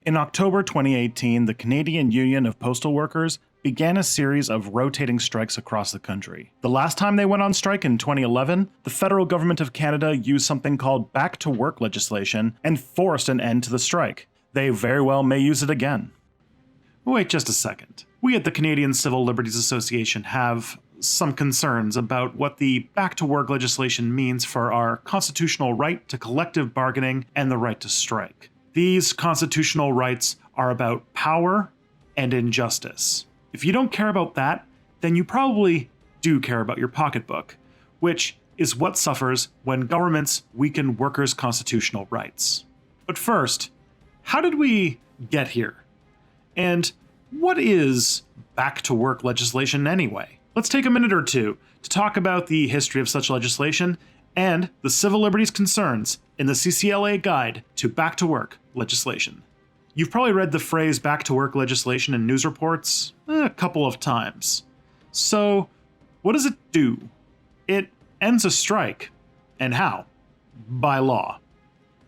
In October 2018, the Canadian Union of Postal Workers began a series of rotating strikes across the country. The last time they went on strike in 2011, the federal government of Canada used something called back-to-work legislation and forced an end to the strike. They very well may use it again. Wait just a second. We at the Canadian Civil Liberties Association have some concerns about what the back-to-work legislation means for our constitutional right to collective bargaining and the right to strike. These constitutional rights are about power and injustice. If you don't care about that, then you probably do care about your pocketbook, which is what suffers when governments weaken workers' constitutional rights. But first, how did we get here? And what is back-to-work legislation anyway? Let's take a minute or two to talk about the history of such legislation and the civil liberties concerns in the CCLA Guide to Back-to-Work Legislation. You've probably read the phrase back-to-work legislation in news reports a couple of times. So, what does it do? It ends a strike. And how? By law.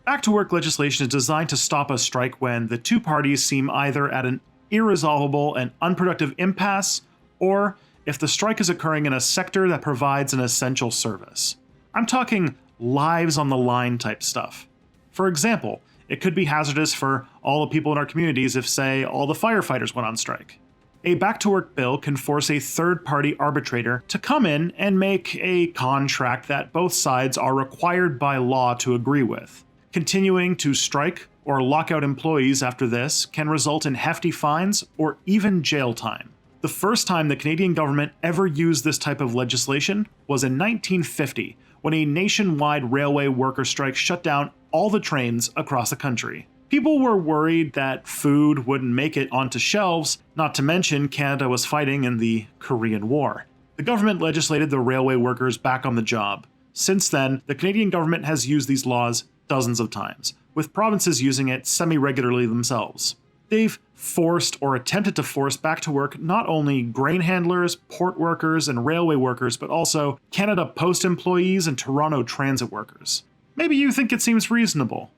Back-to-work legislation is designed to stop a strike when the two parties seem either at an irresolvable and unproductive impasse, or if the strike is occurring in a sector that provides an essential service. I'm talking lives on the line type stuff. For example, it could be hazardous for all the people in our communities if, say, all the firefighters went on strike. A back-to-work bill can force a third-party arbitrator to come in and make a contract that both sides are required by law to agree with. Continuing to strike or lock out employees after this can result in hefty fines or even jail time. The first time the Canadian government ever used this type of legislation was in 1950, when a nationwide railway worker strike shut down all the trains across the country. People were worried that food wouldn't make it onto shelves, not to mention Canada was fighting in the Korean War. The government legislated the railway workers back on the job. Since then, the Canadian government has used these laws dozens of times, with provinces using it semi-regularly themselves. They've forced or attempted to force back to work not only grain handlers, port workers, and railway workers, but also Canada Post employees and Toronto Transit workers. Maybe you think it seems reasonable,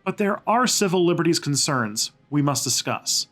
but there are civil liberties concerns we must discuss.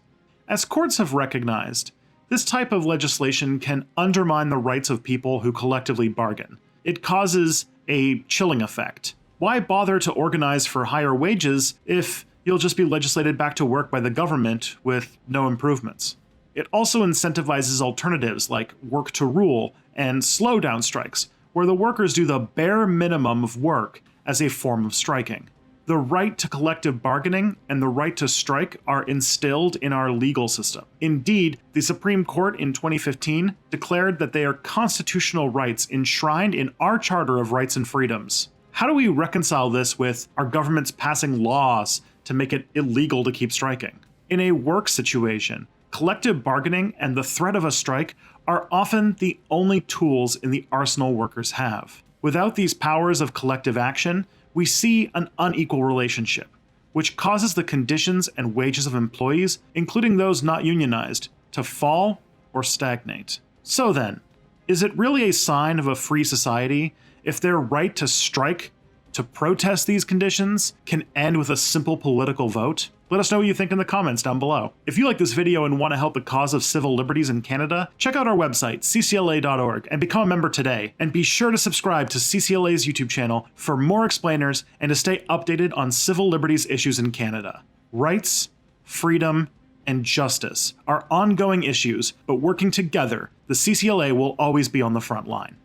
As courts have recognized, this type of legislation can undermine the rights of people who collectively bargain. It causes a chilling effect. Why bother to organize for higher wages if you'll just be legislated back to work by the government with no improvements? It also incentivizes alternatives like work to rule and slow down strikes, where the workers do the bare minimum of work as a form of striking. The right to collective bargaining and the right to strike are instilled in our legal system. Indeed, the Supreme Court in 2015 declared that they are constitutional rights enshrined in our Charter of Rights and Freedoms. How do we reconcile this with our governments passing laws to make it illegal to keep striking? In a work situation, collective bargaining and the threat of a strike are often the only tools in the arsenal workers have. Without these powers of collective action, we see an unequal relationship, which causes the conditions and wages of employees, including those not unionized, to fall or stagnate. So then, is it really a sign of a free society if their right to strike, to protest these conditions, can end with a simple political vote? Let us know what you think in the comments down below. If you like this video and want to help the cause of civil liberties in Canada, check out our website, ccla.org, and become a member today. And be sure to subscribe to CCLA's YouTube channel for more explainers and to stay updated on civil liberties issues in Canada. Rights, freedom, and justice are ongoing issues, but working together, the CCLA will always be on the front line.